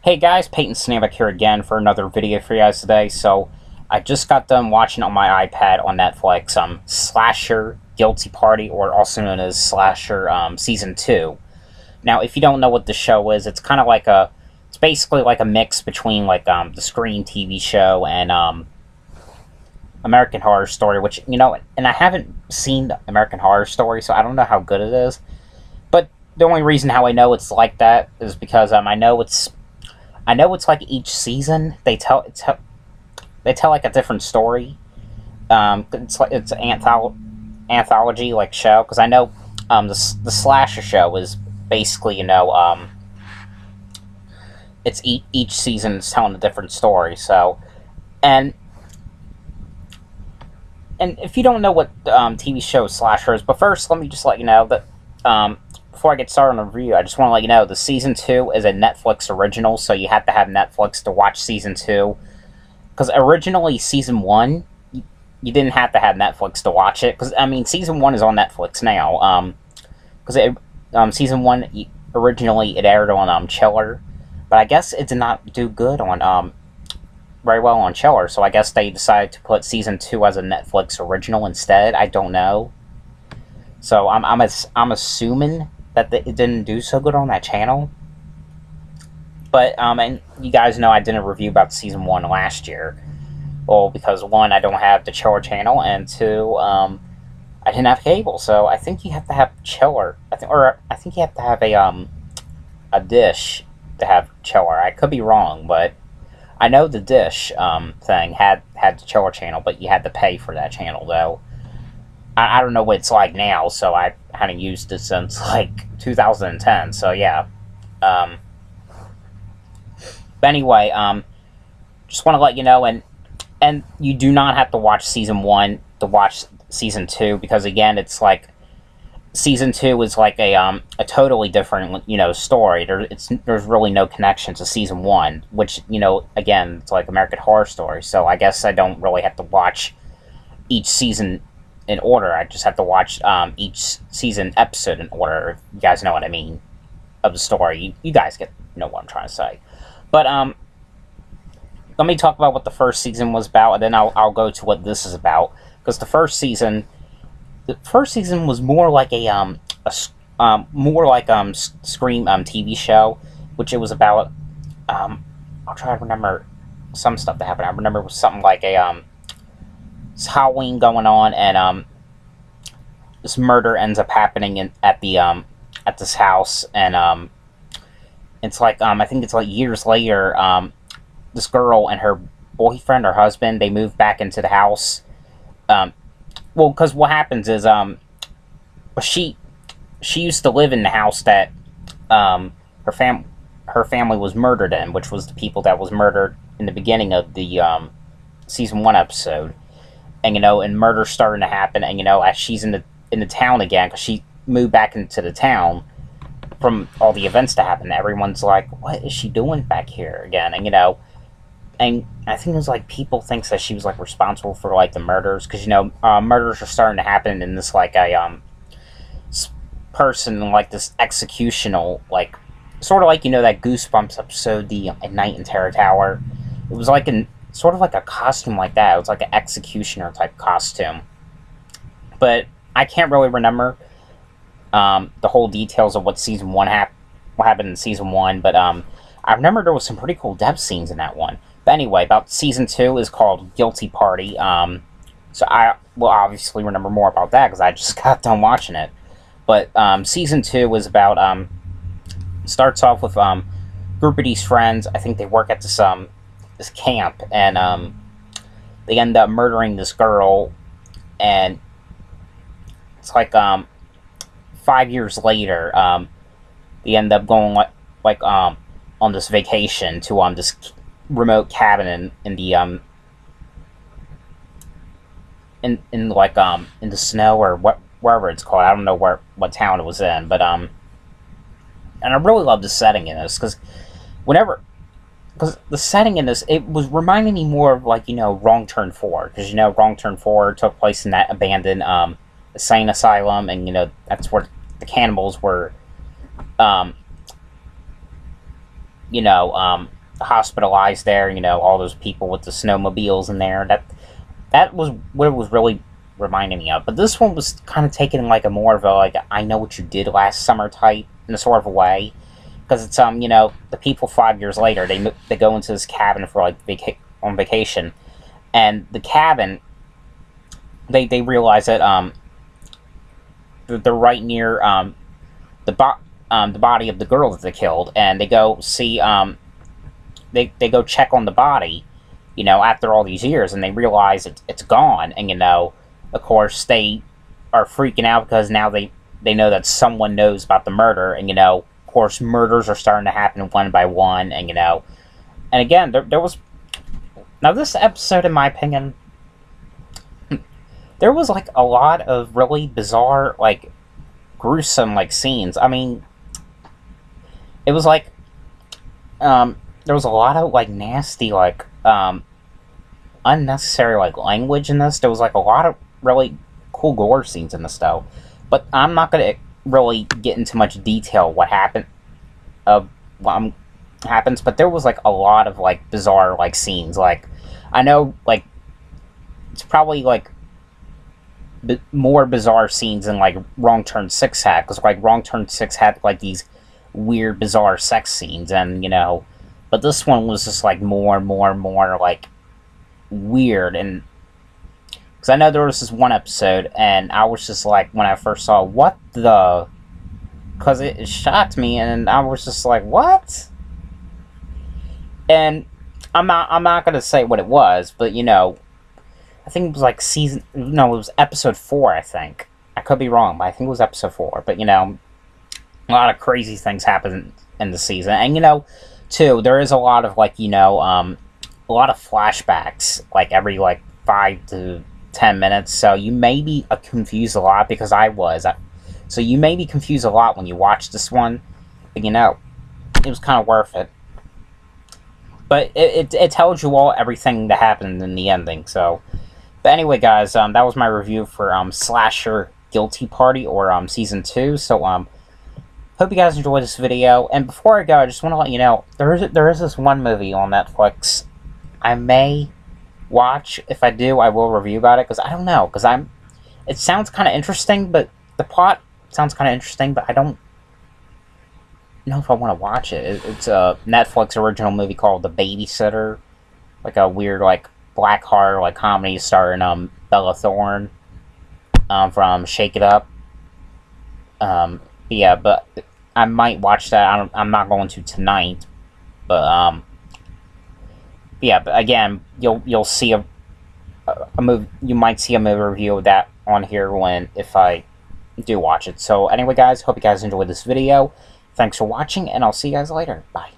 Hey guys, Peyton Snavik here again for another video for you guys today. So, I just got done watching on my iPad on Netflix, Slasher Guilty Party, or also known as Slasher, Season 2. Now, if you don't know what the show is, it's kind of like it's basically like a mix between, the Screen TV show and, American Horror Story, which, and I haven't seen American Horror Story, so I don't know how good it is. But the only reason how I know it's like that is because, I know it's like each season they tell like a different story. It's an anthology like show, because I know the slasher show is basically it's each season is telling a different story. So and and if you don't know what TV show slasher is, but first let me just let you know that before I get started on the review, I just want to let you know the season 2 is a Netflix original, so you have to have Netflix to watch season 2. Because originally season 1, you didn't have to have Netflix to watch it. Because season 1 is on Netflix now. Because season 1 originally it aired on Chiller, but I guess it did not do good on very well on Chiller. So I guess they decided to put season 2 as a Netflix original instead. I don't know. So I'm assuming that it didn't do so good on that channel. But, and you guys know I did a review about season 1 last year. Well, because 1, I don't have the Chiller channel, and 2, I didn't have cable. So I think you have to have Chiller. I think you have to have a dish to have Chiller. I could be wrong, but I know the dish thing had the Chiller channel, but you had to pay for that channel, though. I don't know what it's like now, so I haven't used it since, 2010, so yeah. But anyway, just want to let you know, and you do not have to watch season 1 to watch season 2, because again, it's season 2 is a totally different, story. There's really no connection to season 1, which, again, it's like American Horror Story, so I guess I don't really have to watch each season in order. I just have to watch each season episode in order, if you guys know what I mean, of the story. You guys know what I'm trying to say. But let me talk about what the first season was about, and then I'll go to what this is about. Because the first season was more like a Scream TV show, which it was about. I'll try to remember some stuff that happened. I remember it was something like it's Halloween going on, and this murder ends up happening at this house, and it's I think it's years later, this girl and her boyfriend or husband, they move back into the house. Well, because what happens is she used to live in the house that her family was murdered in, which was the people that was murdered in the beginning of the season 1 episode. And and murder's starting to happen, and as she's in the town again, because she moved back into the town from all the events that happened, everyone's like, what is she doing back here again? And and I think it was people thinks that she was responsible for the murders, because murders are starting to happen in this person, this executional, sort of that Goosebumps episode, the Night in Terror Tower. It was sort of a costume like that. It was an executioner type costume. But I can't really remember the whole details of what season 1 what happened in season 1, but I remember there was some pretty cool death scenes in that one. But anyway, about season 2 is called Guilty Party. So I will obviously remember more about that because I just got done watching it. But season 2 is about starts off with group of these friends. I think they work at this camp, and they end up murdering this girl, and it's 5 years later, they end up going on this vacation to this remote cabin in the in the snow, or wherever it's called. I don't know what town it was in, but and I really love the setting in this, because the setting in this, it was reminding me more of Wrong Turn 4, because Wrong Turn 4 took place in that abandoned insane asylum, and that's where the cannibals were hospitalized there. All those people with the snowmobiles in there. That was what it was really reminding me of. But this one was kind of taken like a more of a like I know what you did last summer type in a sort of a way, because it's the people 5 years later they go into this cabin for like on vacation, and the cabin they realize that they're right near the body of the girl that they killed, and they go see they go check on the body, after all these years, and they realize it's gone, and of course they are freaking out because now they know that someone knows about the murder, and of course murders are starting to happen one by one, and again there was now this episode, in my opinion, there was like a lot of really bizarre, like gruesome, like scenes. I mean, it was like there was a lot of like nasty, like unnecessary like language in this. There was like a lot of really cool gore scenes in this though, but I'm not gonna really get into much detail what happened happens. But there was like a lot of like bizarre like scenes. Like I know like it's probably like more bizarre scenes than like Wrong Turn 6 had, because like Wrong Turn 6 had like these weird bizarre sex scenes, and but this one was just like more like weird. And because I know there was this one episode, and I was just like, when I first saw what the, because it shocked me, and I was just like, what? And I'm not gonna say what it was, but I think it was like it was episode 4, I think. I could be wrong, but I think it was episode 4. But, a lot of crazy things happen in the season. And, too, there is a lot of, like, a lot of flashbacks, like, every, like, 5 to 10 minutes. So you may be confused a lot, because I was. So you may be confused a lot when you watch this one. But, it was kind of worth it. But it tells you all everything that happened in the ending, so... But anyway, guys, that was my review for Slasher Guilty Party, or Season 2. So, hope you guys enjoyed this video. And before I go, I just want to let you know, there is this one movie on Netflix I may watch. If I do, I will review about it, because I don't know. Because it sounds kind of interesting, but the plot sounds kind of interesting, but I don't know if I want to watch it. It's a Netflix original movie called The Babysitter. Like a weird, like, black horror, like, comedy starring Bella Thorne from Shake It Up. Yeah, but I might watch that. I'm not going to tonight, but yeah. But again, you'll see a movie. You might see a movie review of that on here if I do watch it. So anyway, guys, hope you guys enjoyed this video. Thanks for watching, and I'll see you guys later. Bye.